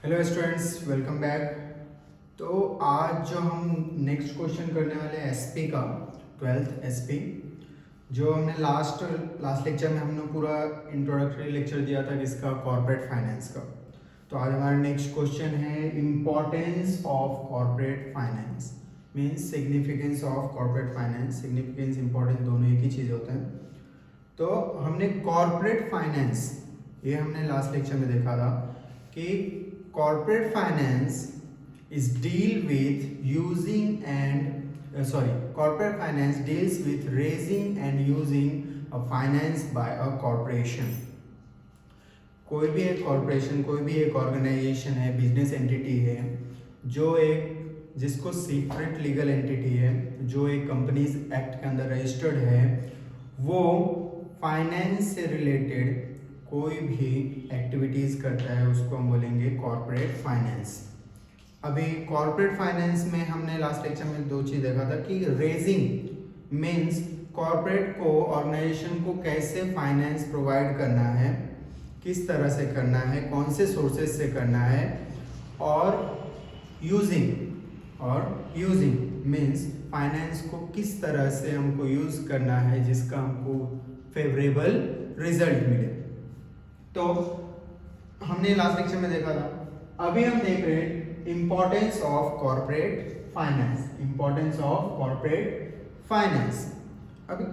Hello students, welcome back. तो आज जो हम नेक्स्ट क्वेश्चन करने वाले हैं एसपी का, 12th एसपी, जो हमने लास्ट लेक्चर में हमने पूरा इंट्रोडक्टरी लेक्चर दिया था किसका, कॉर्पोरेट फाइनेंस का। तो आज हमारा नेक्स्ट क्वेश्चन है importance of corporate finance, means significance of corporate finance. Significance importance दोनों एक ही चीज़ होते हैं। तो हमने कॉर्पोरेट फाइनेंस, ये हमने लास्ट लेक्चर में देखा था कि corporate finance is deal with using and corporate finance deals with raising and using a finance by a corporation। कोई भी एक कॉरपोरेशन, कोई भी एक ऑर्गेनाइजेशन है, बिजनेस एंटिटी है, जो एक जिसको सीक्रेट लीगल एंटिटी है, जो एक कंपनीज एक्ट के अंदर रजिस्टर्ड है, वो फाइनेंस से रिलेटेड कोई भी एक्टिविटीज़ करता है, उसको हम बोलेंगे कॉर्पोरेट फाइनेंस। अभी कॉर्पोरेट फाइनेंस में हमने लास्ट लेक्चर में दो चीज़ देखा था कि रेजिंग मीन्स कॉर्पोरेट को, ऑर्गेनाइजेशन को कैसे फाइनेंस प्रोवाइड करना है, किस तरह से करना है, कौन से सोर्सेज से करना है, और यूजिंग मीन्स फाइनेंस को किस तरह से हमको यूज़ करना है जिसका हमको फेवरेबल रिजल्ट मिले। तो हमने लास्ट लेक्चर में देखा था। अभी हम देख रहे हैं importance of corporate finance. Importance of corporate finance अभी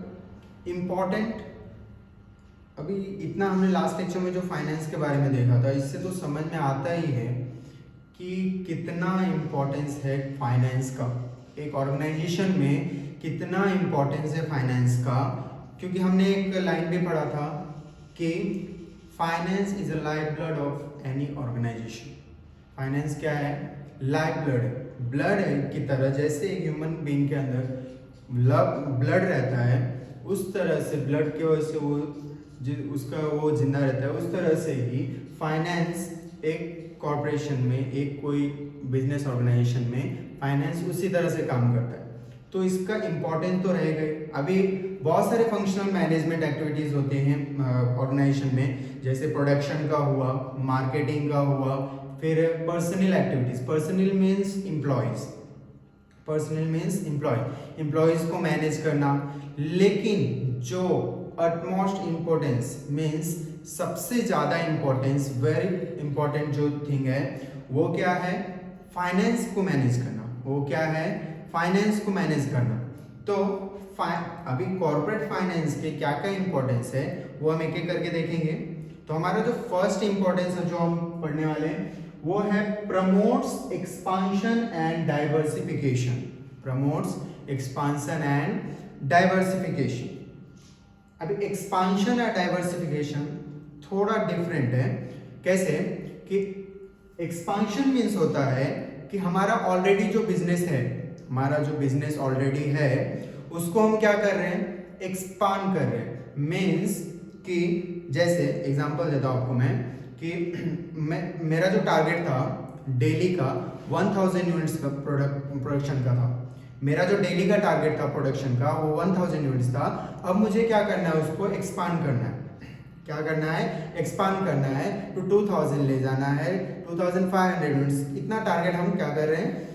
इम्पॉर्टेंट, अभी इतना हमने लास्ट लेक्चर में जो फाइनेंस के बारे में देखा था, इससे तो समझ में आता ही है कि कितना इम्पोर्टेंस है फाइनेंस का, एक ऑर्गेनाइजेशन में कितना इम्पोर्टेंस है फाइनेंस का। क्योंकि हमने एक लाइन भी पढ़ा था कि finance is a life blood of any organisation. Finance क्या है? लाइफ ब्लड की तरह, जैसे एक ह्यूमन बीइंग के अंदर ब्लड रहता है, उस तरह से ब्लड की वजह से वो जिंदा रहता है, उस तरह से ही फाइनेंस एक कॉर्पोरेशन में, एक कोई बिजनेस ऑर्गेनाइजेशन में फाइनेंस उसी तरह से काम करता है। तो इसका इम्पोर्टेंस तो रहेगा ही। अभी बहुत सारे फंक्शनल मैनेजमेंट एक्टिविटीज़ होते हैं ऑर्गेनाइजेशन में, जैसे प्रोडक्शन का हुआ, मार्केटिंग का हुआ, फिर personal activities. Personal means employees को मैनेज करना। लेकिन जो अटमोस्ट इम्पोर्टेंस मीन्स सबसे ज़्यादा इम्पोर्टेंस, वेरी इंपॉर्टेंट जो थिंग है, वो क्या है? फाइनेंस को मैनेज करना। वो क्या है? फाइनेंस को मैनेज करना। तो अभी कॉर्पोरेट फाइनेंस के क्या क्या इंपॉर्टेंस है वो हम एक एक करके देखेंगे। तो हमारा जो फर्स्ट इंपॉर्टेंस है जो हम पढ़ने वाले हैं वो है promotes expansion and diversification. Promotes expansion and diversification. अभी एक्सपांशन और डाइवर्सिफिकेशन थोड़ा डिफरेंट है। कैसे कि एक्सपांशन मीन्स होता है कि हमारा ऑलरेडी जो बिजनेस है, हमारा जो बिजनेस ऑलरेडी है, उसको हम क्या कर रहे हैं? एक्सपांड कर रहे हैं। मीन्स कि जैसे एग्जांपल देता हूँ आपको मैं कि मेरा जो टारगेट था डेली का 1000 यूनिट्स का प्रोडक्शन का था। मेरा जो डेली का टारगेट था प्रोडक्शन का वो 1000 यूनिट्स था। अब मुझे क्या करना है? उसको एक्सपांड करना है। क्या करना है? एक्सपांड करना है। तो 2000 ले जाना है, 2500 यूनिट्स। इतना टारगेट हम क्या कर रहे हैं?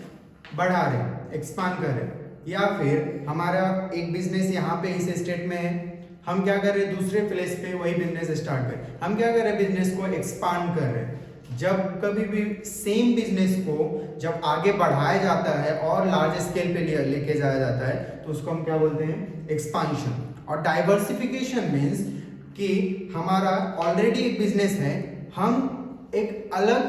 बढ़ा रहे हैं, एक्सपांड कर रहे हैं। या फिर हमारा एक बिजनेस यहाँ पे इस स्टेट में है, हम क्या कर रहे हैं? दूसरे प्लेस पे वही बिजनेस स्टार्ट कर, हम क्या कर रहे हैं? बिजनेस को एक्सपांड कर रहे हैं। जब कभी भी सेम बिजनेस को जब आगे बढ़ाया जाता है और लार्ज स्केल पे लेके जाया जाता है तो उसको हम क्या बोलते हैं? एक्सपांशन। और डाइवर्सिफिकेशन मीन्स कि हमारा ऑलरेडी एक बिजनेस है, हम एक अलग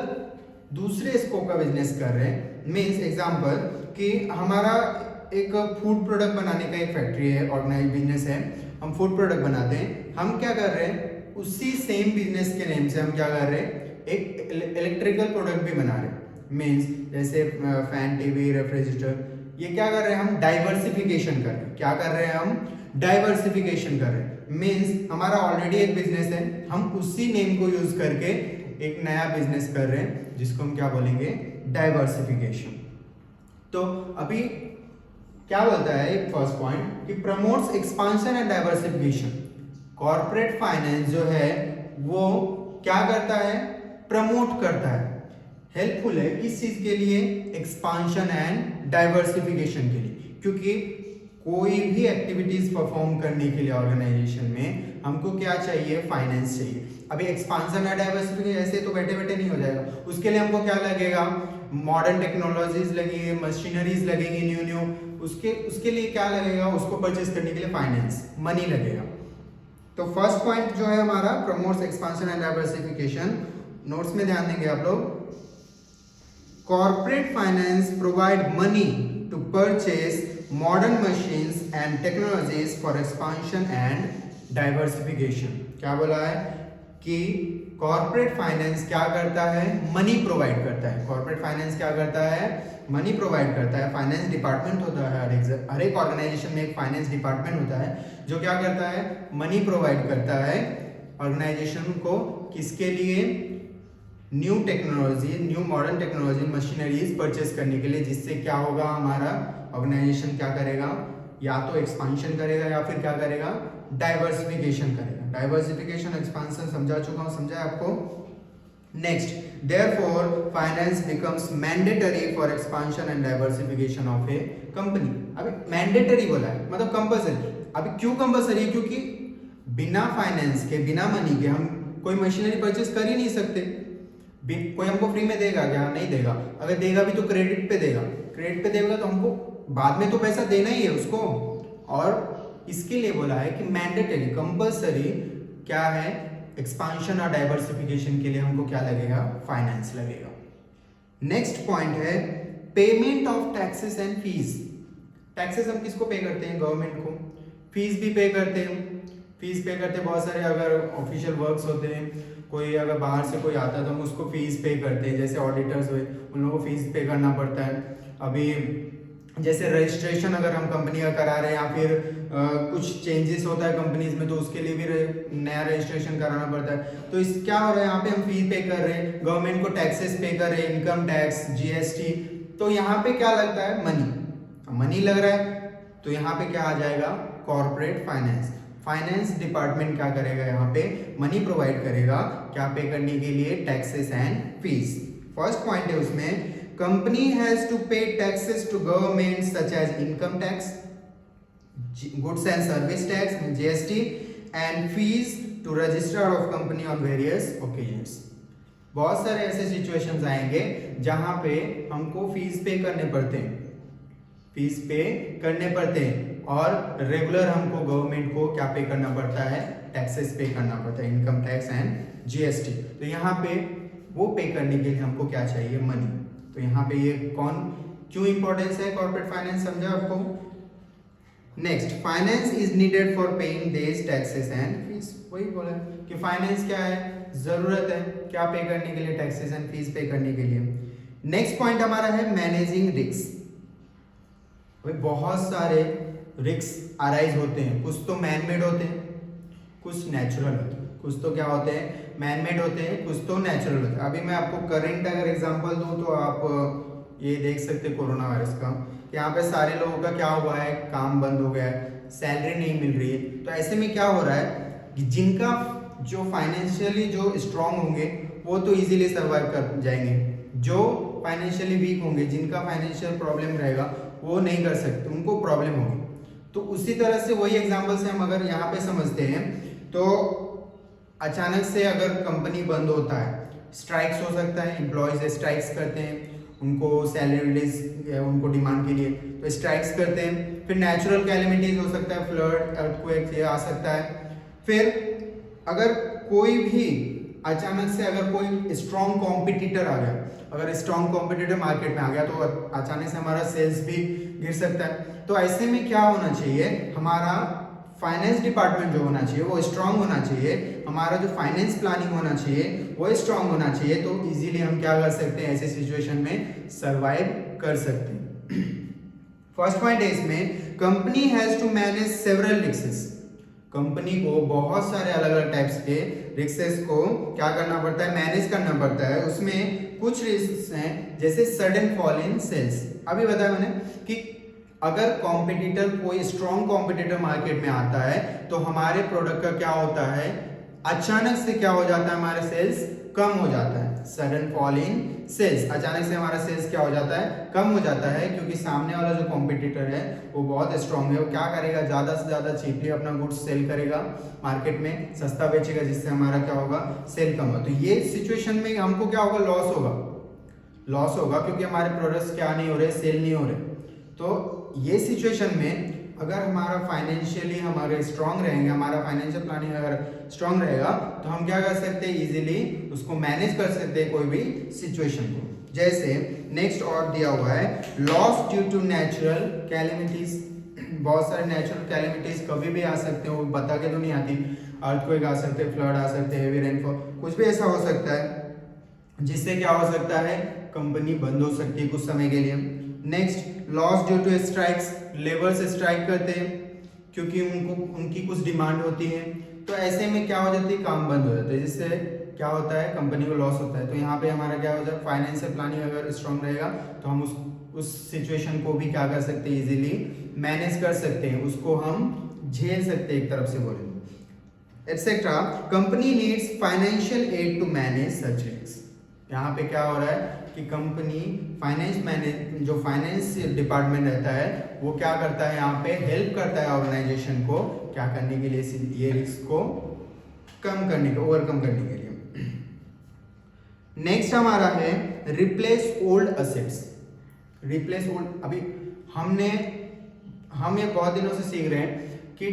दूसरे स्कोप का बिजनेस कर रहे हैं। मीन्स एग्जाम्पल कि हमारा एक फूड प्रोडक्ट बनाने का एक फैक्ट्री है, ऑर्गेनाइज बिजनेस है, हम फूड प्रोडक्ट बनाते हैं। हम क्या कर रहे हैं? उसी सेम बिजनेस के नेम से हम क्या कर रहे हैं? एक इलेक्ट्रिकल प्रोडक्ट भी बना रहे हैं। मीन्स जैसे फैन, टीवी, रेफ्रिजरेटर। ये क्या कर रहे हैं? हम डाइवर्सिफिकेशन कर रहे हैं। क्या कर रहे हैं? हम डाइवर्सिफिकेशन कर रहे हैं। मीन्स हमारा ऑलरेडी एक बिजनेस है, हम उसी नेम को यूज करके एक नया बिजनेस कर रहे हैं, जिसको हम क्या बोलेंगे? डाइवर्सिफिकेशन। तो अभी क्या बोलता है एक फर्स्ट पॉइंट कि promotes expansion and diversification. Corporate finance जो है वो क्या करता है? प्रमोट करता है, हेल्पफुल है किस चीज के लिए? एक्सपांशन एंड डाइवर्सिफिकेशन के लिए, क्योंकि कोई भी एक्टिविटीज परफॉर्म करने के लिए ऑर्गेनाइजेशन में हमको क्या चाहिए? फाइनेंस चाहिए। अभी एक्सपांशन एंड डाइवर्सिफिकेशन ऐसे तो बैठे बैठे नहीं हो जाएगा, उसके लिए हमको क्या लगेगा? मॉडर्न टेक्नोलॉजीज लगेंगे, मशीनरीज लगेंगी न्यू न्यू, उसके लिए क्या लगेगा? उसको परचेज करने के लिए फाइनेंस, मनी लगेगा। तो फर्स्ट पॉइंट जो है हमारा promotes expansion and diversification, notes में ध्यान देंगे आप लोग। Corporate finance provide money to purchase modern machines and technologies for expansion and diversification. क्या बोला है कि कॉर्पोरेट फाइनेंस क्या करता है? मनी प्रोवाइड करता है। कॉर्पोरेट फाइनेंस क्या करता है? मनी प्रोवाइड करता है। फाइनेंस डिपार्टमेंट होता है, हर एक ऑर्गेनाइजेशन में एक फाइनेंस डिपार्टमेंट होता है जो क्या करता है? मनी प्रोवाइड करता है ऑर्गेनाइजेशन को। किसके लिए? New technology, new modern technology, machineries purchase करने के लिए, जिससे क्या होगा? हमारा ऑर्गेनाइजेशन क्या करेगा? या तो एक्सपांशन करेगा या फिर क्या करेगा? डाइवर्सिफिकेशन करेगा। डाइवर्सिफिकेशन, एक्सपांशन समझा चुका हूं, समझा आपको? Next, therefore finance becomes mandatory for expansion and diversification of A company. अभी मैंडेटरी बोला है, मतलब कंपल्सरी। अभी क्यों कंपल्सरी है? क्योंकि बिना फाइनेंस के, बिना मनी के हम कोई मशीनरी परचेस कर ही नहीं सकते। कोई हमको फ्री में देगा क्या? नहीं देगा। अगर देगा भी तो क्रेडिट पे देगा। क्रेडिट पे देगा तो हमको बाद में तो पैसा देना ही है उसको। और इसके लिए बोला है कि मैंडेटरी, कंपल्सरी क्या है? एक्सपांशन और डाइवर्सिफिकेशन के लिए हमको क्या लगेगा? फाइनेंस लगेगा। नेक्स्ट पॉइंट है payment of taxes and fees. Taxes हम किसको पे करते हैं? गवर्नमेंट को। फीस भी पे करते हैं, फीस पे करते हैं बहुत सारे। अगर ऑफिशियल वर्क्स होते हैं, कोई अगर बाहर से कोई आता है तो हम उसको फीस पे करते हैं। जैसे ऑडिटर्स हुए, उन लोगों को फीस पे करना पड़ता है। अभी जैसे रजिस्ट्रेशन अगर हम कंपनी का करा रहे हैं या फिर कुछ चेंजेस होता है कंपनीज में, तो उसके लिए भी नया रजिस्ट्रेशन कराना पड़ता है। तो इस क्या हो रहा है? यहाँ पे हम फीस पे कर रहे हैं, गवर्नमेंट को टैक्सेस पे कर रहे हैं, इनकम टैक्स, जीएसटी। तो यहाँ पे क्या लगता है? मनी। मनी लग रहा है तो यहाँ पे क्या आ जाएगा? Corporate finance. फाइनेंस डिपार्टमेंट क्या करेगा? यहाँ पे मनी प्रोवाइड करेगा क्या पे करने के लिए? Taxes and fees. First point है उसमें, company has to pay taxes to government such as income tax, goods and service tax GST, and fees to register of company on various occasions. बहुत सारे ऐसे सिचुएशंस आएंगे जहां पे हमको fees पे करने पड़ते हैं, फीस पे करने पड़ते हैं। और रेगुलर हमको गवर्नमेंट को क्या पे करना पड़ता है? टैक्सेस पे करना पड़ता है, इनकम टैक्स एंड जीएसटी। तो यहाँ पे वो पे करने के लिए हमको क्या चाहिए? मनी। तो यहाँ पे ये क्यों इंपॉर्टेंस है कॉर्पोरेट फाइनेंस, समझा आपको? Next, finance is needed for paying this taxes and fees. वही बोला कि फाइनेंस क्या है? जरूरत है क्या पे करने के लिए? टैक्सेस एंड फीस पे करने के लिए। नेक्स्ट पॉइंट हमारा है मैनेजिंग रिस्क। बहुत सारे रिस्क अराइज होते हैं, कुछ तो मैन मेड होते हैं, कुछ नेचुरल होते हैं। कुछ तो क्या होते हैं? मैन मेड होते हैं, कुछ तो नेचुरल होते हैं। अभी मैं आपको करंट अगर एग्जांपल दूं तो आप ये देख सकते हैं कोरोना वायरस का। यहाँ पे सारे लोगों का क्या हुआ है? काम बंद हो गया है, सैलरी नहीं मिल रही है। तो ऐसे में क्या हो रहा है कि जिनका जो फाइनेंशियली जो स्ट्रांग होंगे वो तो इजीली सर्वाइव कर जाएंगे, जो फाइनेंशियली वीक होंगे, जिनका फाइनेंशियल प्रॉब्लम रहेगा वो नहीं कर सकते, उनको प्रॉब्लम होगी। तो उसी तरह से वही एग्जांपल से हम अगर यहाँ पे समझते हैं तो अचानक से अगर कंपनी बंद होता है, स्ट्राइक्स हो सकता है, एम्प्लॉयज स्ट्राइक्स करते हैं, उनको सैलरी रिलीज उनको डिमांड के लिए तो स्ट्राइक्स करते हैं। फिर नेचुरल कैलेमिटीज हो सकता है, फ्लड, अर्थक्वेक ये आ सकता है। फिर अगर कोई भी अचानक से अगर कोई स्ट्रॉन्ग कॉम्पिटिटर आ गया, अगर स्ट्रॉन्ग कॉम्पिटिटर मार्केट में आ गया तो अचानक से हमारा सेल्स भी गिर सकता है। तो ऐसे में क्या होना चाहिए? हमारा फाइनेंस डिपार्टमेंट जो होना चाहिए वो स्ट्रांग होना चाहिए, हमारा जो फाइनेंस प्लानिंग होना चाहिए वो स्ट्रांग होना चाहिए। तो इजीली हम क्या कर सकते हैं? ऐसे सिचुएशन में सर्वाइव कर सकते हैं। फर्स्ट पॉइंट है इसमें, company has to manage several risks. Company को बहुत सारे अलग अलग टाइप्स के रिस्क्स को क्या करना पड़ता है? मैनेज करना पड़ता है। उसमें कुछ रिस्क हैं जैसे सडन फॉल इन सेल्स। अभी बताया मैंने कि अगर कॉम्पिटिटर, कोई स्ट्रॉन्ग कॉम्पिटिटर मार्केट में आता है तो हमारे प्रोडक्ट का क्या होता है? अचानक से क्या हो जाता है? हमारे सेल्स कम हो जाता है। सडन फॉल इन सेल्स, अचानक से हमारा सेल्स क्या हो जाता है, कम हो जाता है, क्योंकि सामने वाला जो कॉम्पिटिटर है वो बहुत स्ट्रांग है। वो क्या करेगा, ज़्यादा से ज़्यादा चीपली अपना गुड्स सेल करेगा, मार्केट में सस्ता बेचेगा, जिससे हमारा क्या होगा, सेल कम होगा। तो ये सिचुएशन में हमको क्या होगा, लॉस होगा, क्योंकि हमारे प्रोडक्ट्स क्या नहीं हो रहे, सेल नहीं हो रहे। तो ये सिचुएशन में अगर हमारा फाइनेंशियली हमारे स्ट्रांग रहेंगे, हमारा फाइनेंशियल प्लानिंग अगर स्ट्रांग रहेगा, तो हम क्या कर सकते हैं, इजीली उसको मैनेज कर सकते हैं कोई भी सिचुएशन को। जैसे नेक्स्ट और दिया हुआ है, loss due to natural calamities. बहुत सारे नेचुरल कैलेमिटीज कभी भी आ सकते हैं, वो बता के तो नहीं आती। अर्थक्वेक आ सकते हैं, फ्लड आ सकते हैं, हेवी रेनफॉल, कुछ भी ऐसा हो सकता है जिससे क्या हो सकता है, कंपनी बंद हो सकती है कुछ समय के लिए। Next, loss due to strikes, labours strike करते हैं क्योंकि उनकी कुछ डिमांड होती है, तो ऐसे में क्या हो जाती है, काम बंद हो जाता है, जिससे क्या होता है, कंपनी को लॉस होता है। तो यहाँ पे हमारा क्या होता है, फाइनेंशियल प्लानिंग अगर स्ट्रांग रहेगा तो हम उस सिचुएशन को भी क्या कर सकते हैं, इजीली मैनेज कर सकते हैं, उसको हम झेल सकते हैं, एक तरफ से बोलेंगे etcetera. Company needs financial aid to manage such risk. यहाँ पे क्या हो रहा है कि कंपनी जो फाइनेंस डिपार्टमेंट रहता है वो क्या करता है, यहाँ पे हेल्प करता है ऑर्गेनाइजेशन को क्या करने के लिए, ये रिस्क को कम करने के, ओवरकम करने के लिए। नेक्स्ट हमारा है replace old assets. Replace old, अभी हम ये बहुत दिनों से सीख रहे हैं कि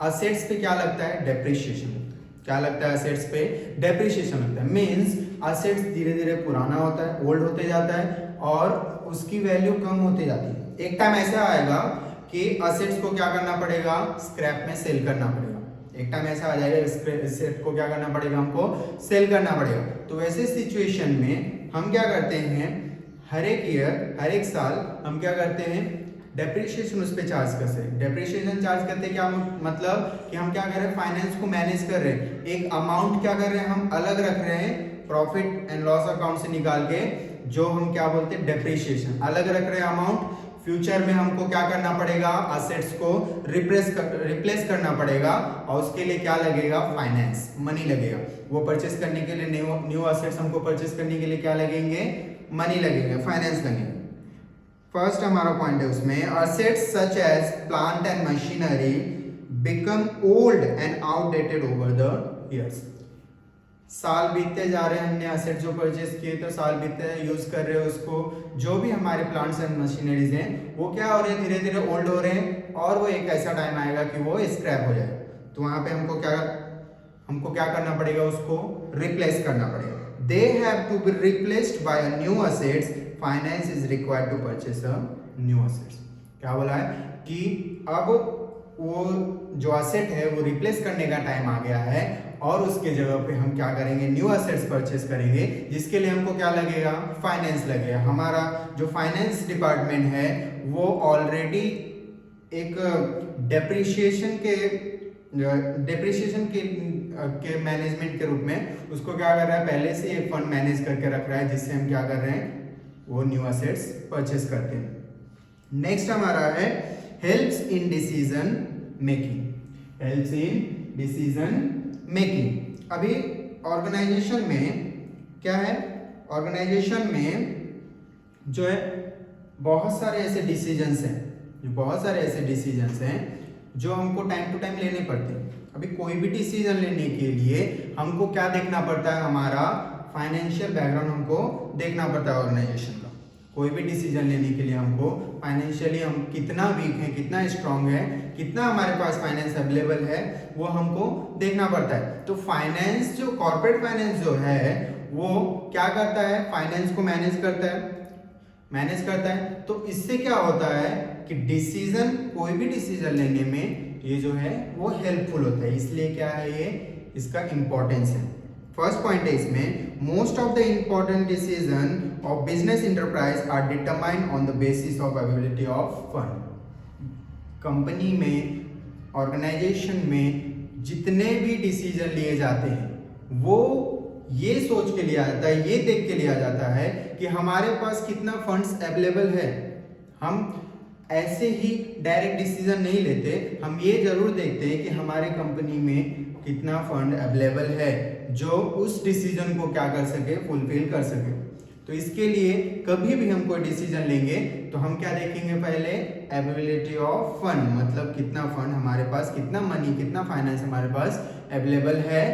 असेट्स पे क्या लगता है, डेप्रिसिएशन लगता है। क्या लगता है, असेट्स पे डेप्रिसिएशन लगता है। मींस असेट्स धीरे धीरे पुराना होता है, ओल्ड होते जाता है और उसकी वैल्यू कम होती जाती है। एक टाइम ऐसा आएगा कि असेट्स को क्या करना पड़ेगा, स्क्रैप में सेल करना पड़ेगा। एक टाइम ऐसा आ जाएगा, असेट को क्या करना पड़ेगा, हमको सेल करना पड़ेगा। तो वैसे सिचुएशन में हम क्या करते हैं, हर एक ईयर, हर एक साल हम क्या करते हैं, डेप्रिसिएशन उस पर चार्ज करते हैं। डेप्रिसिएशन चार्ज करते हैं क्या मतलब कि हम क्या कर रहे हैं, फाइनेंस को मैनेज कर रहे हैं, एक अमाउंट क्या कर रहे हैं, हम अलग रख रहे हैं प्रॉफिट एंड लॉस अकाउंट से निकाल के, जो हम क्या बोलते हैं, डेप्रिसिएशन अलग रख रहे हैं अमाउंट। फ्यूचर में हमको क्या करना पड़ेगा, असेट्स को रिप्लेस करना पड़ेगा और उसके लिए क्या लगेगा, फाइनेंस मनी लगेगा। वो परचेस करने के लिए, न्यू असेट्स हमको परचेस करने के लिए क्या लगेंगे, मनी लगेगा, फाइनेंस लगेंगे। फर्स्ट हमारा पॉइंट है उसमें, assets such as plant and machinery become old and outdated over the years. साल बीतते जा रहे हैं, हमने असेट जो परचेस किए तो साल बीतते यूज कर रहे हैं उसको। जो भी हमारे प्लांट्स एंड मशीनरीज हैं वो क्या हो रहे हैं, धीरे धीरे ओल्ड हो रहे हैं और वो एक ऐसा टाइम आएगा कि वो स्क्रैप हो जाए। तो वहां पे हमको क्या करना पड़ेगा, उसको रिप्लेस करना पड़ेगा। They have to be replaced by new assets, finance is required to purchase a new assets. क्या बोला है कि अब वो जो असेट है वो रिप्लेस करने का टाइम आ गया है और उसके जगह पे हम क्या करेंगे, न्यू असेट्स परचेस करेंगे, जिसके लिए हमको क्या लगेगा, फाइनेंस लगेगा। हमारा जो फाइनेंस डिपार्टमेंट है वो ऑलरेडी एक डेप्रिसिएशन के मैनेजमेंट के रूप में उसको क्या कर रहा है, पहले से एक फंड मैनेज करके रख रहा है, जिससे हम क्या कर रहे हैं, वो न्यू असेट्स परचेस करते हैं। नेक्स्ट हमारा है helps in decision making. Helps in decision making. अभी ऑर्गेनाइजेशन में क्या है, ऑर्गेनाइजेशन में जो है बहुत सारे ऐसे डिसीजंस हैं जो हमको टाइम टू टाइम लेने पड़ते हैं। अभी कोई भी डिसीजन लेने के लिए हमको क्या देखना पड़ता है, हमारा फाइनेंशियल बैकग्राउंड हमको देखना पड़ता है ऑर्गेनाइजेशन का। कोई भी डिसीजन लेने के लिए हमको फाइनेंशियली हम कितना वीक है, कितना स्ट्रांग है, कितना हमारे पास फाइनेंस अवेलेबल है, वो हमको देखना पड़ता है। तो फाइनेंस, जो कॉर्पोरेट फाइनेंस जो है वो क्या करता है, फाइनेंस को मैनेज करता है। तो इससे क्या होता है कि कोई भी डिसीजन लेने में ये जो है वो हेल्पफुल होता है। इसलिए क्या है, ये इसका इंपॉर्टेंस है। फर्स्ट पॉइंट है इसमें, most of the important decision of business enterprise are determined on the basis of availability of fund. Company में, ऑर्गेनाइजेशन में जितने भी डिसीजन लिए जाते हैं वो ये सोच के लिया जाता है, ये देख के लिया जाता है कि हमारे पास कितना फंड्स अवेलेबल है। हम ऐसे ही डायरेक्ट डिसीजन नहीं लेते, हम ये जरूर देखते हैं कि हमारे कंपनी में कितना फंड अवेलेबल है। जो उस डिसीजन को क्या कर सके, फुलफिल कर सके। तो इसके लिए कभी भी हम कोई डिसीजन लेंगे तो हम क्या देखेंगे, पहले एबिलिटी ऑफ फंड, मतलब कितना फंड हमारे पास, कितना मनी, कितना फाइनेंस हमारे पास अवेलेबल है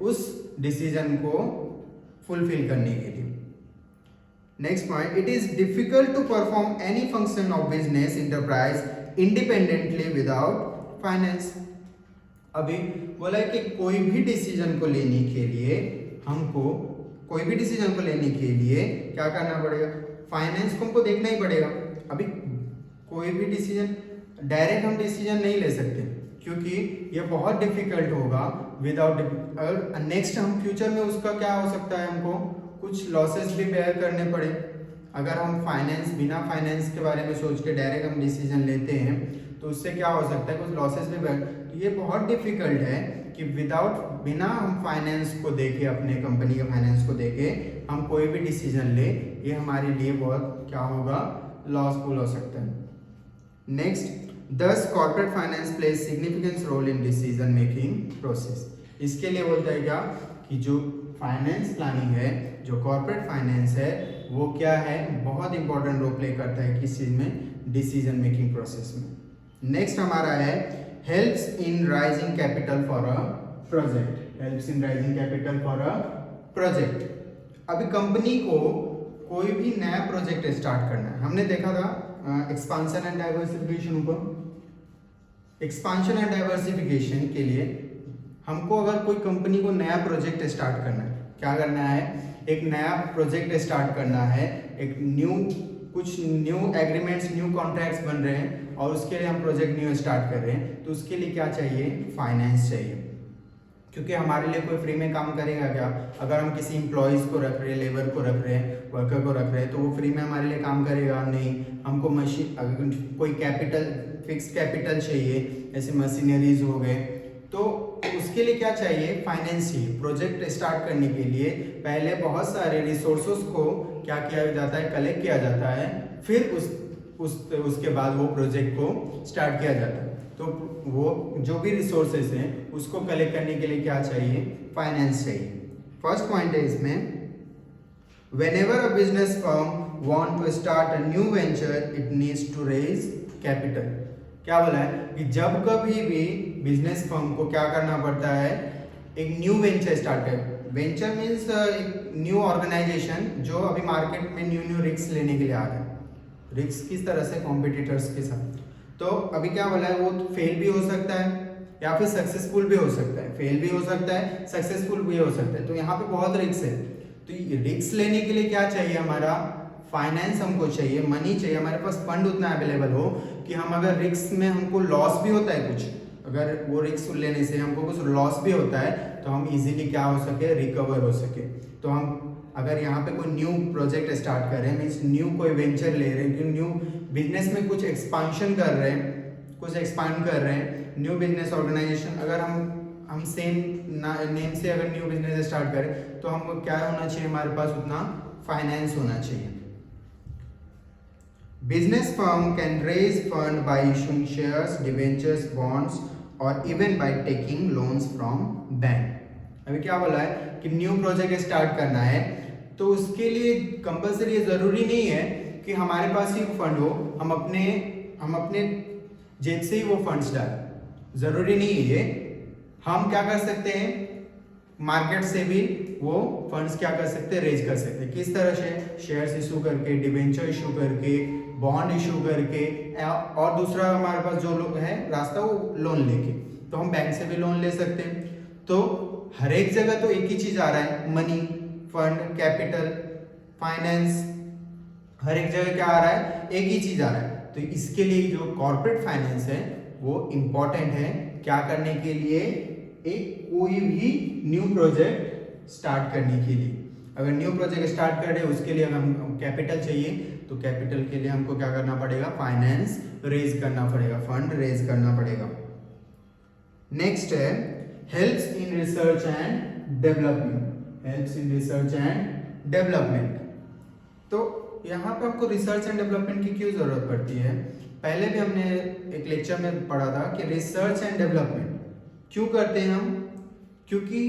उस डिसीजन को फुलफिल करने के लिए। Next point, it is difficult to perform any function of business enterprise independently without finance. अभी बोला है कि कोई भी डिसीजन को लेने के लिए हमको, कोई भी डिसीजन को लेने के लिए क्या करना पड़ेगा, फाइनेंस को हमको देखना ही पड़ेगा। अभी कोई भी डिसीजन डायरेक्ट हम डिसीजन नहीं ले सकते क्योंकि ये बहुत डिफिकल्ट होगा विदाउट, अगर नेक्स्ट हम फ्यूचर में उसका क्या हो सकता है, हमको कुछ लॉसेस भी बेयर करने पड़े। अगर हम फाइनेंस, बिना फाइनेंस के बारे में सोच के डायरेक्ट हम डिसीजन लेते हैं तो उससे क्या हो सकता है, कुछ लॉसेस भी बेयर। तो ये बहुत डिफिकल्ट है कि विदाउट, बिना हम फाइनेंस को देखे, अपने कंपनी के फाइनेंस को देखे हम कोई भी डिसीजन ले, ये हमारे लिए बहुत क्या होगा, लॉसफुल हो सकता है। Next, Thus, corporate finance plays significant role in decision making process. इसके लिए बोलता है क्या कि जो फाइनेंस प्लानिंग है, जो कॉर्पोरेट फाइनेंस है, वो क्या है, बहुत इंपॉर्टेंट रोल प्ले करता है किस चीज़ में, डिसीजन मेकिंग प्रोसेस में। नेक्स्ट हमारा है helps in rising capital for a project. Helps in rising capital for a project. अभी कंपनी को कोई भी नया प्रोजेक्ट स्टार्ट करना है, हमने देखा था एक्सपांशन एंड डाइवर्सिफिकेशन ऊपर। एक्सपांशन एंड डाइवर्सिफिकेशन के लिए हमको अगर कोई कंपनी को नया प्रोजेक्ट स्टार्ट करना है, क्या करना है, एक नया प्रोजेक्ट स्टार्ट करना है, एक कुछ न्यू एग्रीमेंट्स, न्यू कॉन्ट्रैक्ट्स बन रहे हैं और उसके लिए हम प्रोजेक्ट न्यू स्टार्ट कर रहे हैं, तो उसके लिए क्या चाहिए, फाइनेंस चाहिए। क्योंकि हमारे लिए कोई फ्री में काम करेगा क्या, अगर हम किसी एम्प्लॉयज़ को रख रहे हैं, लेबर को रख रहे हैं, वर्कर को रख रहे हैं, तो वो फ्री में हमारे लिए काम करेगा नहीं। हमको मशीन, अगर कोई कैपिटल, फिक्स कैपिटल चाहिए, जैसे मशीनरीज हो गए, तो उसके लिए क्या चाहिए, फाइनेंस चाहिए। प्रोजेक्ट स्टार्ट करने के लिए पहले बहुत सारे रिसोर्सेज को क्या किया जाता है, कलेक्ट किया जाता है, फिर उसके बाद वो प्रोजेक्ट को स्टार्ट किया जाता है। तो वो जो भी रिसोर्सेज हैं उसको कलेक्ट करने के लिए क्या चाहिए, फाइनेंस चाहिए। फर्स्ट पॉइंट है इसमें, whenever a business firm want to start a new venture it needs to raise capital। क्या बोला है कि जब कभी भी बिजनेस फर्म को क्या करना पड़ता है, एक न्यू वेंचर स्टार्ट कर। वेंचर मीन्स एक न्यू ऑर्गेनाइजेशन जो अभी मार्केट में न्यू रिस्क लेने के लिए आ रहा है। रिस्क किस तरह से, कॉम्पिटिटर्स के साथ। तो अभी क्या बोला है, वो फेल भी हो सकता है या फिर सक्सेसफुल भी हो सकता है। फेल भी हो सकता है, सक्सेसफुल भी हो सकता है। तो यहाँ पे बहुत रिस्क है। तो रिस्क लेने के लिए क्या चाहिए, हमारा फाइनेंस हमको चाहिए, मनी चाहिए, हमारे पास फंड उतना अवेलेबल हो कि हम अगर रिस्क में हमको लॉस भी होता है कुछ, अगर वो रिस्क लेने से हमको कुछ लॉस भी होता है तो हम इजीली क्या हो सके, रिकवर हो सके। तो हम अगर यहाँ पे कोई न्यू प्रोजेक्ट स्टार्ट कर रहे हैं, मीन्स न्यू कोई वेंचर ले रहे हैं, न्यू बिजनेस में कुछ एक्सपांशन कर रहे हैं, कुछ एक्सपांड कर रहे हैं, न्यू बिजनेस ऑर्गेनाइजेशन, अगर हम सेम नेम से अगर न्यू बिजनेस स्टार्ट करें तो हमको क्या होना चाहिए, हमारे पास उतना फाइनेंस होना चाहिए। Business firm can raise fund by issuing shares, debentures, bonds और even by taking loans from bank. अभी क्या बोला है कि न्यू प्रोजेक्ट स्टार्ट करना है तो उसके लिए कंपलसरी ये जरूरी नहीं है कि हमारे पास ही फंड हो, हम अपने जेब से ही वो फंड्स डालें, जरूरी नहीं है ये। हम क्या कर सकते हैं, मार्केट से भी वो फंड्स क्या कर सकते हैं, रेज कर सकते हैं। किस तरह से, शेयर्स इशू करके, डिवेंचर इशू करके, बॉन्ड इशू करके, और दूसरा हमारे पास जो लोग है रास्ता, वो लोन लेके। तो हम बैंक से भी लोन ले सकते हैं। तो हर एक जगह तो एक ही चीज आ रहा है, मनी, फंड, कैपिटल, फाइनेंस, हर एक जगह क्या आ रहा है, एक ही चीज आ रहा है। तो इसके लिए जो कॉर्पोरेट फाइनेंस है वो इम्पोर्टेंट है, क्या करने के लिए, एक कोई भी न्यू प्रोजेक्ट स्टार्ट करने के लिए। अगर न्यू प्रोजेक्ट स्टार्ट कर रहे हैं उसके लिए हम कैपिटल चाहिए, तो कैपिटल के लिए हमको क्या करना पड़ेगा, फाइनेंस रेज करना पड़ेगा, फंड रेज करना पड़ेगा। नेक्स्ट है helps in research and development. Helps in research and development. तो यहाँ पे आपको रिसर्च एंड डेवलपमेंट की क्यों जरूरत पड़ती है, पहले भी हमने एक लेक्चर में पढ़ा था कि रिसर्च एंड डेवलपमेंट क्यों करते हैं हम, क्योंकि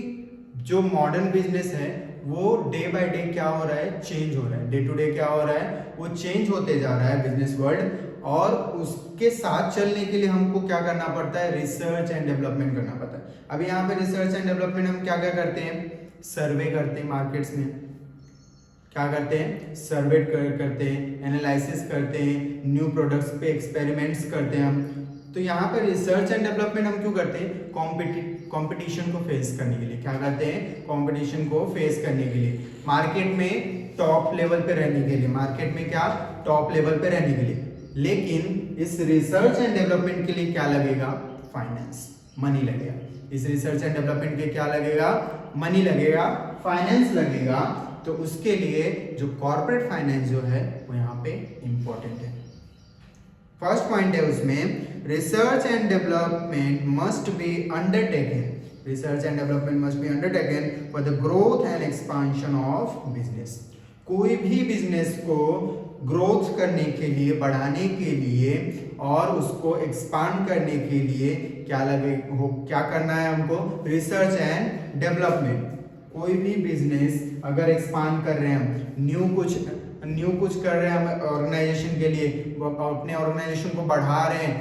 जो मॉडर्न बिजनेस है वो डे बाय डे क्या हो रहा है, चेंज हो रहा है, डे टू डे क्या हो रहा है, वो चेंज होते जा रहा है बिजनेस वर्ल्ड। और उसके साथ चलने के लिए हमको क्या करना पड़ता है, रिसर्च एंड डेवलपमेंट करना पड़ता है। अभी यहाँ पे रिसर्च एंड डेवलपमेंट हम क्या क्या करते हैं, सर्वे करते हैं मार्केट्स में, क्या करते हैं, सर्वे करते हैं, एनालिसिस करते हैं, न्यू प्रोडक्ट्स पे एक्सपेरिमेंट्स करते हैं हम। तो यहाँ पे रिसर्च एंड डेवलपमेंट हम क्यों करते हैं, कंपटीशन को फेस करने के लिए। क्या करते हैं, कंपटीशन को फेस करने के लिए, मार्केट में टॉप लेवल पे रहने के लिए, मार्केट में क्या, टॉप लेवल पे रहने के लिए। लेकिन इस रिसर्च एंड डेवलपमेंट के लिए क्या लगेगा, फाइनेंस, मनी लगेगा। इस रिसर्च एंड डेवलपमेंट के क्या लगेगा, मनी लगेगा, फाइनेंस लगेगा। तो उसके लिए जो कॉर्पोरेट फाइनेंस जो है वो यहाँ पे इंपॉर्टेंट है। फर्स्ट पॉइंट है उसमें, research and development must be undertaken, research and development must be undertaken for the growth and expansion of business. कोई भी बिजनेस को ग्रोथ करने के लिए, बढ़ाने के लिए और उसको एक्सपांड करने के लिए क्या लगे हो, क्या करना है हमको, रिसर्च एंड डेवलपमेंट। कोई भी बिजनेस अगर एक्सपांड कर रहे हैं हम, न्यू कुछ कर रहे हैं हम ऑर्गेनाइजेशन के लिए, अपने ऑर्गेनाइजेशन को बढ़ा रहे हैं,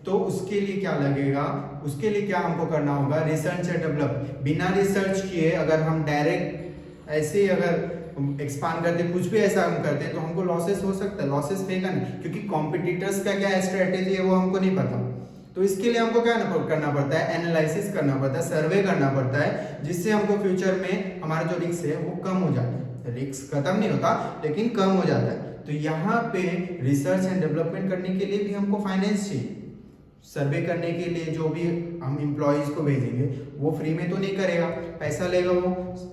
तो उसके लिए क्या लगेगा, उसके लिए क्या हमको करना होगा, रिसर्च एंड डेवलप। बिना रिसर्च किए अगर हम डायरेक्ट ऐसे ही अगर एक्सपांड करते, कुछ भी ऐसा हम करते तो हमको लॉसेस हो सकता है, लॉसेस फेंका नहीं, क्योंकि कॉम्पिटिटर्स का क्या स्ट्रेटेजी है वो हमको नहीं पता। तो इसके लिए हमको क्या करना पड़ता है, एनालिसिस करना पड़ता है, सर्वे करना पड़ता है, जिससे हमको फ्यूचर में हमारा जो रिस्क है वो कम हो जाता है। रिस्क खत्म नहीं होता लेकिन कम हो जाता है। तो यहाँ पे रिसर्च एंड डेवलपमेंट करने के लिए भी हमको फाइनेंस चाहिए। सर्वे करने के लिए जो भी हम एम्प्लॉयज को भेजेंगे वो फ्री में तो नहीं करेगा, पैसा लेगा वो,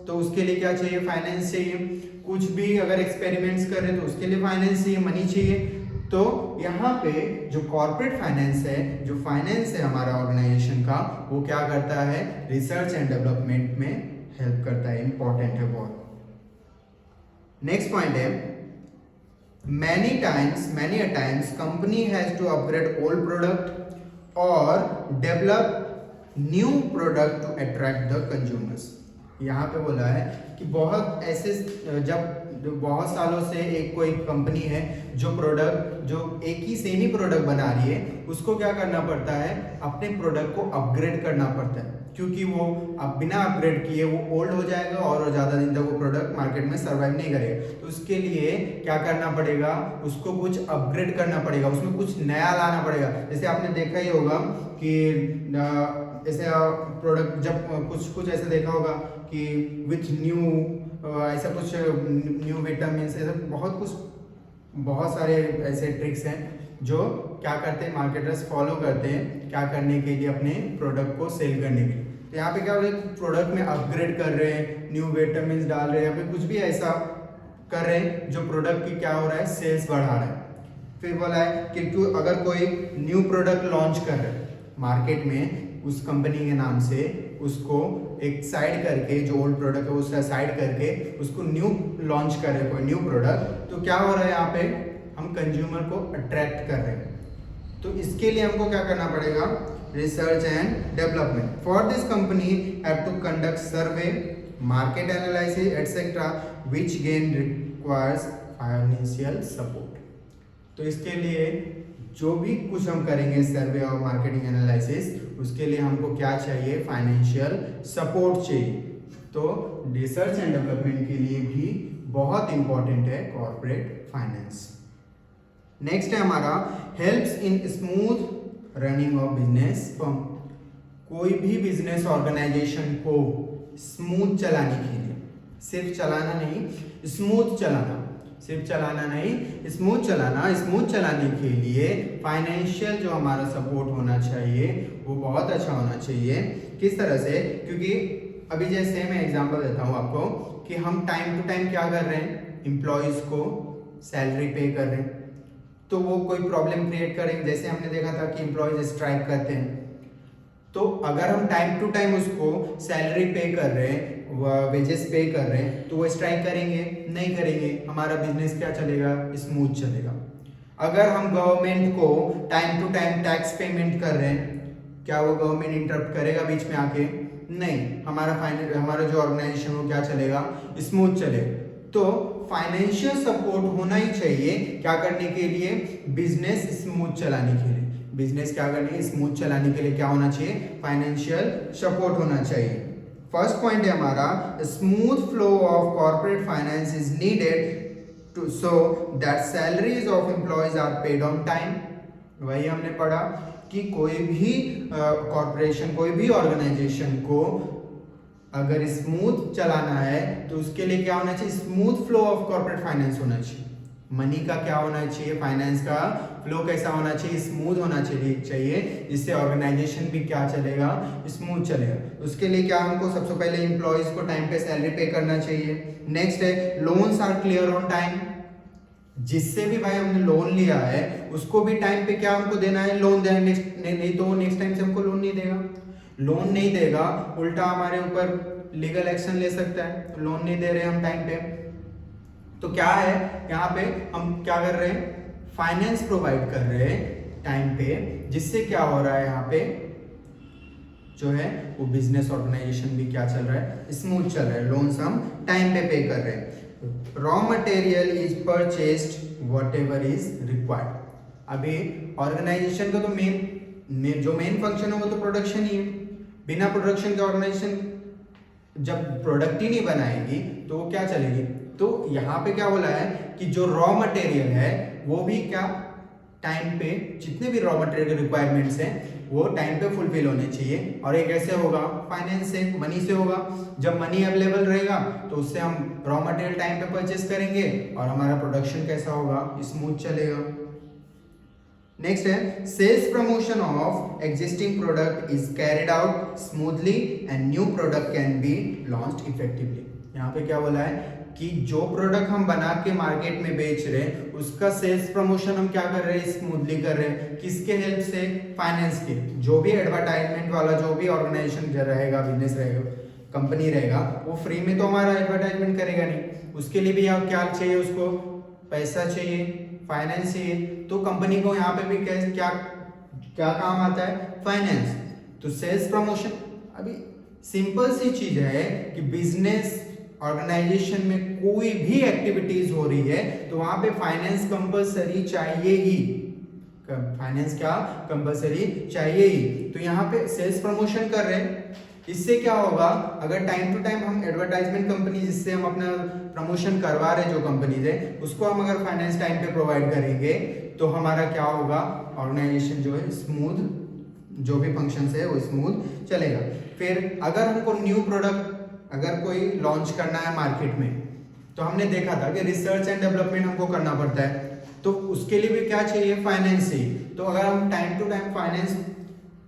तो उसके लिए क्या चाहिए, फाइनेंस चाहिए। कुछ भी अगर एक्सपेरिमेंट्स कर रहे हैं तो उसके लिए फाइनेंस चाहिए, मनी चाहिए। तो यहाँ पे जो कॉर्पोरेट फाइनेंस है, जो फाइनेंस है हमारा ऑर्गेनाइजेशन का, वो क्या करता है, रिसर्च एंड डेवलपमेंट में हेल्प करता है, इंपॉर्टेंट है बहुत। नेक्स्ट पॉइंट है, many a times company has to upgrade old product or develop new product to attract the consumers। यहाँ पे बोला है कि बहुत ऐसे, जब बहुत सालों से एक कोई कंपनी है जो प्रोडक्ट, जो एक ही सेम ही प्रोडक्ट बना रही है, उसको क्या करना पड़ता है, अपने प्रोडक्ट को अपग्रेड करना पड़ता है, क्योंकि वो अब बिना अपग्रेड किए वो ओल्ड हो जाएगा और ज़्यादा दिन तक वो प्रोडक्ट मार्केट में सर्वाइव नहीं करेगा। तो उसके लिए क्या करना पड़ेगा, उसको कुछ अपग्रेड करना पड़ेगा, उसमें कुछ नया लाना पड़ेगा। जैसे आपने देखा ही होगा कि ऐसे प्रोडक्ट, जब कुछ ऐसे देखा होगा कि विथ न्यू, ऐसा कुछ न्यू विटामिन, ऐसा बहुत सारे ऐसे ट्रिक्स हैं जो क्या करते हैं, मार्केटर्स फॉलो करते हैं, क्या करने के लिए, अपने प्रोडक्ट को सेल करने के लिए। तो यहाँ पे क्या हो रहा है, प्रोडक्ट में अपग्रेड कर रहे हैं, न्यू विटामिन डाल रहे हैं, या फिर कुछ भी ऐसा कर रहे हैं जो प्रोडक्ट की क्या हो रहा है, सेल्स बढ़ा रहा है। फिर बोला है कि अगर कोई न्यू प्रोडक्ट लॉन्च कर रहे हैं मार्केट में उस कंपनी के नाम से, उसको एक साइड करके, जो ओल्ड प्रोडक्ट है उसका साइड करके उसको न्यू लॉन्च कर रहे हैं, कोई न्यू प्रोडक्ट, तो क्या हो रहा है, यहाँ पे हम कंज्यूमर को अट्रैक्ट कर रहे हैं। तो इसके लिए हमको क्या करना पड़ेगा, research and development. For this company have to conduct survey, market analysis etcetera which gain requires financial support. तो इसके लिए जो भी कुछ हम करेंगे, सर्वे और मार्केटिंग एनालिसिस, उसके लिए हमको क्या चाहिए, फाइनेंशियल सपोर्ट चाहिए। तो रिसर्च एंड डेवलपमेंट के लिए भी बहुत इंपॉर्टेंट है कॉर्पोरेट फाइनेंस। नेक्स्ट है हमारा, helps in smooth running of business firm. कोई भी बिजनेस ऑर्गेनाइजेशन को स्मूथ चलाने के लिए, सिर्फ चलाना नहीं, स्मूथ चलाना, सिर्फ चलाना नहीं, स्मूथ चलाने के लिए फाइनेंशियल जो हमारा सपोर्ट होना चाहिए वो बहुत अच्छा होना चाहिए। किस तरह से, क्योंकि अभी जैसे मैं एग्जांपल देता हूँ आपको कि हम टाइम टू टाइम क्या कर रहे हैं, एम्प्लॉयज़ को सैलरी पे कर रहे हैं, तो वो कोई प्रॉब्लम क्रिएट करेंगे। जैसे हमने देखा था कि एम्प्लॉयज स्ट्राइक करते हैं, तो अगर हम टाइम टू टाइम उसको सैलरी पे कर रहे हैं, वेजेस पे कर रहे हैं, तो वो स्ट्राइक करेंगे नहीं करेंगे, हमारा बिजनेस क्या चलेगा, स्मूथ चलेगा। अगर हम गवर्नमेंट को time to time tax payment कर रहे हैं, क्या वो गवर्नमेंट इंटरप्ट करेगा बीच में आके, नहीं, हमारा जो ऑर्गेनाइजेशन हो क्या चलेगा, स्मूथ चलेगा। तो फाइनेंशियल सपोर्ट होना ही चाहिए क्या करने के लिए, बिजनेस स्मूथ चलाने के लिए। बिजनेस क्या करने के स्मूथ चलाने के लिए क्या होना चाहिए, फाइनेंशियल सपोर्ट होना चाहिए। फर्स्ट पॉइंट है हमारा, smooth flow of corporate finance is needed to so that salaries of employees are paid on time. वही हमने पढ़ा कि कोई भी कॉर्पोरेशन, कोई भी ऑर्गेनाइजेशन को अगर स्मूथ चलाना है तो उसके लिए क्या होना चाहिए, smooth flow of corporate finance होना चाहिए। मनी का क्या होना चाहिए, फाइनेंस का फ्लो कैसा होना चाहिए, स्मूथ होना चाहिए, जिससे ऑर्गेनाइजेशन भी क्या चलेगा, स्मूथ चलेगा। उसके लिए क्या हमको सबसे पहले एम्प्लॉयज को टाइम पे सैलरी पे करना चाहिए। नेक्स्ट है loans are clear on time, जिससे भी भाई हमने लोन लिया है उसको भी टाइम पे क्या हमको देना है, लोन देना। नहीं तो नेक्स्ट टाइम से हमको लोन नहीं देगा, लोन नहीं देगा, उल्टा हमारे ऊपर लीगल एक्शन ले सकता है। लोन नहीं दे रहे हम टाइम पे, तो क्या है यहाँ पे हम क्या कर रहे हैं, फाइनेंस प्रोवाइड कर रहे हैं टाइम पे, जिससे क्या हो रहा है यहाँ पे जो है वो बिजनेस ऑर्गेनाइजेशन भी क्या चल रहा है, स्मूथ चल रहा है। लोन्स हम टाइम पे कर रहे हैं। Raw material is purchased what ever is required. अभी ऑर्गेनाइजेशन का तो मेन फंक्शन है वो तो प्रोडक्शन ही है। बिना प्रोडक्शन के ऑर्गेनाइजेशन जब प्रोडक्ट ही नहीं बनाएगी तो वो क्या चलेगी। तो यहाँ पे क्या बोला है कि जो रॉ मटेरियल है वो भी क्या टाइम पे, जितने भी रॉ मटेरियल के रिक्वायरमेंट्स हैं वो टाइम पे फुलफिल होने चाहिए। और ये कैसे होगा, फाइनेंस से, मनी से होगा। जब मनी अवेलेबल रहेगा तो उससे हम रॉ मटेरियल टाइम पे परचेस करेंगे और हमारा प्रोडक्शन कैसा होगा, स्मूथ चलेगा। नेक्स्ट है sales promotion of existing product is carried out smoothly and new product can be launched effectively. यहाँ पे क्या बोला है कि जो प्रोडक्ट हम बना के मार्केट में बेच रहे हैं उसका सेल्स प्रमोशन हम क्या कर रहे हैं, स्मूथली कर रहे हैं। किसके हेल्प से, फाइनेंस के। जो भी एडवर्टाइजमेंट वाला जो भी ऑर्गेनाइजेशन रहेगा, बिजनेस रहेगा, कंपनी रहेगा, वो फ्री में तो हमारा एडवर्टाइजमेंट करेगा नहीं। उसके लिए भी आप क्या चाहिए, उसको पैसा चाहिए, फाइनेंस चाहिए। तो कंपनी को यहाँ पे भी क्या क्या काम आता है, फाइनेंस। तो सेल्स प्रमोशन, अभी सिंपल सी चीज है कि बिजनेस ऑर्गेनाइजेशन में कोई भी एक्टिविटीज हो रही है तो वहां पे फाइनेंस कंपलसरी चाहिए ही। फाइनेंस क्या कंपलसरी चाहिए ही। तो यहाँ पे सेल्स प्रमोशन कर रहे हैं, इससे क्या होगा, अगर टाइम टू टाइम हम एडवर्टाइजमेंट कंपनी जिससे हम अपना प्रमोशन करवा रहे हैं, जो कंपनीज है उसको हम अगर फाइनेंस टाइम पे प्रोवाइड करेंगे तो हमारा क्या होगा, ऑर्गेनाइजेशन जो है स्मूथ, जो भी फंक्शंस है वो स्मूथ चलेगा। फिर अगर हमको न्यू प्रोडक्ट अगर कोई लॉन्च करना है मार्केट में, तो हमने देखा था कि रिसर्च एंड डेवलपमेंट हमको करना पड़ता है, तो उसके लिए भी क्या चाहिए, फाइनेंस चाहिए। तो अगर हम time to time finance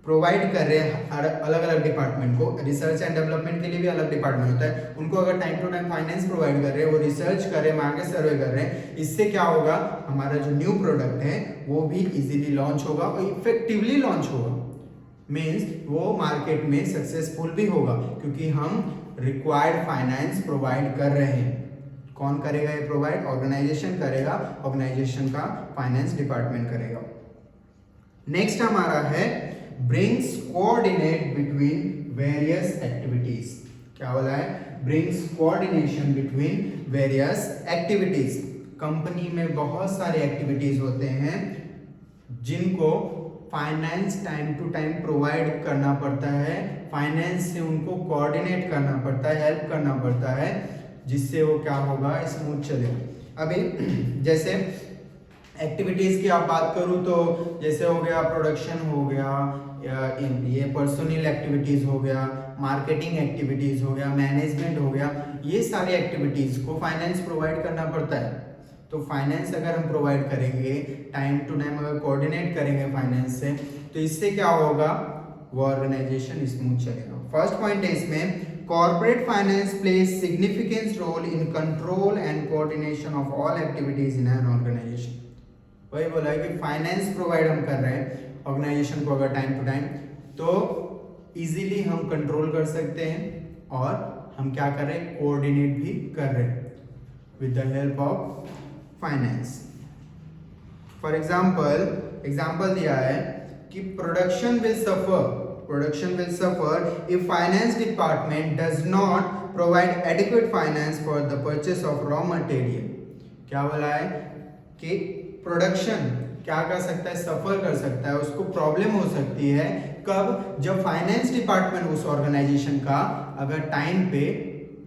provide कर रहे हैं अलग अलग डिपार्टमेंट को, रिसर्च एंड डेवलपमेंट के लिए भी अलग डिपार्टमेंट होता है, उनको अगर time to time finance provide कर रहे हैं, वो रिसर्च कर रहे हैं, मार्केट सर्वे कर रहे हैं, इससे क्या होगा, हमारा जो न्यू प्रोडक्ट है वो भी इजीली लॉन्च होगा और इफेक्टिवली लॉन्च होगा। मीन्स वो मार्केट में सक्सेसफुल भी होगा, क्योंकि हम रिक्वायर्ड फाइनेंस प्रोवाइड कर रहे हैं। कौन करेगा ये प्रोवाइड, ऑर्गेनाइजेशन करेगा, ऑर्गेनाइजेशन का फाइनेंस डिपार्टमेंट करेगा। नेक्स्ट हमारा है brings coordinate between various activities. क्या बोला है, brings coordination between various activities. Company में बहुत सारे एक्टिविटीज होते हैं जिनको finance time to time provide करना पड़ता है, फाइनेंस से उनको कोऑर्डिनेट करना पड़ता है, हेल्प करना पड़ता है, जिससे वो क्या होगा, स्मूथ चलेगा। अभी जैसे एक्टिविटीज की आप बात करूँ तो जैसे हो गया प्रोडक्शन हो गया, ये पर्सनल एक्टिविटीज हो गया, मार्केटिंग एक्टिविटीज हो गया, मैनेजमेंट हो गया, ये सारी एक्टिविटीज को फाइनेंस प्रोवाइड करना पड़ता है। तो फाइनेंस अगर हम प्रोवाइड करेंगे, टाइम टू टाइम अगर कोऑर्डिनेट करेंगे फाइनेंस से, तो इससे क्या होगा, वो ऑर्गेनाइजेशन स्मूथ चलेगा। फर्स्ट पॉइंट है इसमें, corporate finance plays significant role in control and coordination of all activities in an organisation. वही बोला है कि फाइनेंस प्रोवाइड हम कर रहे हैं ऑर्गेनाइजेशन को अगर टाइम टू टाइम, तो इजीली हम कंट्रोल कर सकते हैं और हम क्या कर रहे हैं, कोऑर्डिनेट भी कर रहे हैं with the help of finance. For example दिया है कि production will suffer production will suffer if finance department does not provide adequate finance for the purchase of raw material. क्या बोला है कि प्रोडक्शन क्या कर सकता है, सफर कर सकता है, उसको प्रॉब्लम हो सकती है कब, जब फाइनेंस डिपार्टमेंट उस ऑर्गेनाइजेशन का अगर टाइम पे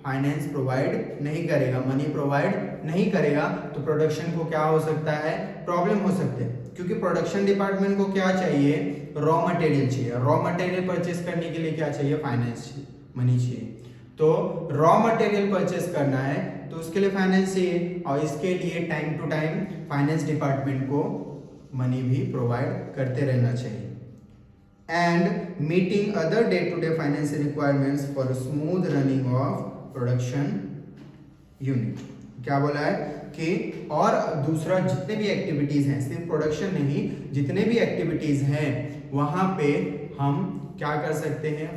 फाइनेंस प्रोवाइड नहीं करेगा, मनी प्रोवाइड नहीं करेगा, तो प्रोडक्शन को क्या हो सकता है, प्रॉब्लम हो सकते हैं। क्योंकि प्रोडक्शन डिपार्टमेंट को क्या चाहिए, रॉ मटेरियल चाहिए। रॉ मटेरियल परचेस करने के लिए क्या चाहिए, फाइनेंस चाहिए, मनी चाहिए। तो रॉ मटेरियल परचेस करना है तो उसके लिए फाइनेंस चाहिए, और इसके लिए time to time finance department को मनी भी प्रोवाइड करते रहना चाहिए। And meeting other day to day financial requirements for smooth running of production unit. क्या बोला है कि और दूसरा जितने भी एक्टिविटीज हैं, सिर्फ प्रोडक्शन नहीं, जितने भी एक्टिविटीज हैं वहां पे हम क्या कर सकते हैं,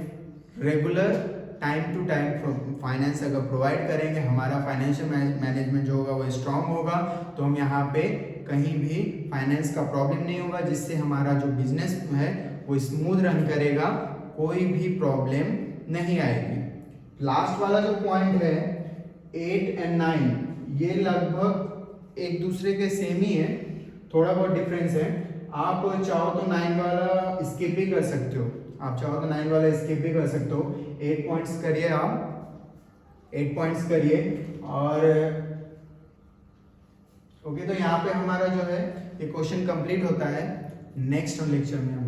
regular time to time finance अगर प्रोवाइड करेंगे, हमारा फाइनेंशियल मैनेजमेंट जो होगा वो स्ट्रांग होगा, तो हम यहाँ पे कहीं भी फाइनेंस का प्रॉब्लम नहीं होगा, जिससे हमारा जो बिजनेस है वो स्मूथ रन करेगा, कोई भी प्रॉब्लम नहीं आएगी। लास्ट वाला जो पॉइंट है 8 और 9, ये लगभग एक दूसरे के सेम ही है, थोड़ा बहुत डिफरेंस है। आप चाहो तो 9 वाला स्किप भी कर सकते हो, आप चाहो तो 9 वाला स्किप भी कर सकते हो। 8 पॉइंट्स करिए, आप 8 पॉइंट्स करिए। और ओके, तो यहाँ पे हमारा जो है ये क्वेश्चन कंप्लीट होता है। नेक्स्ट लेक्चर में हम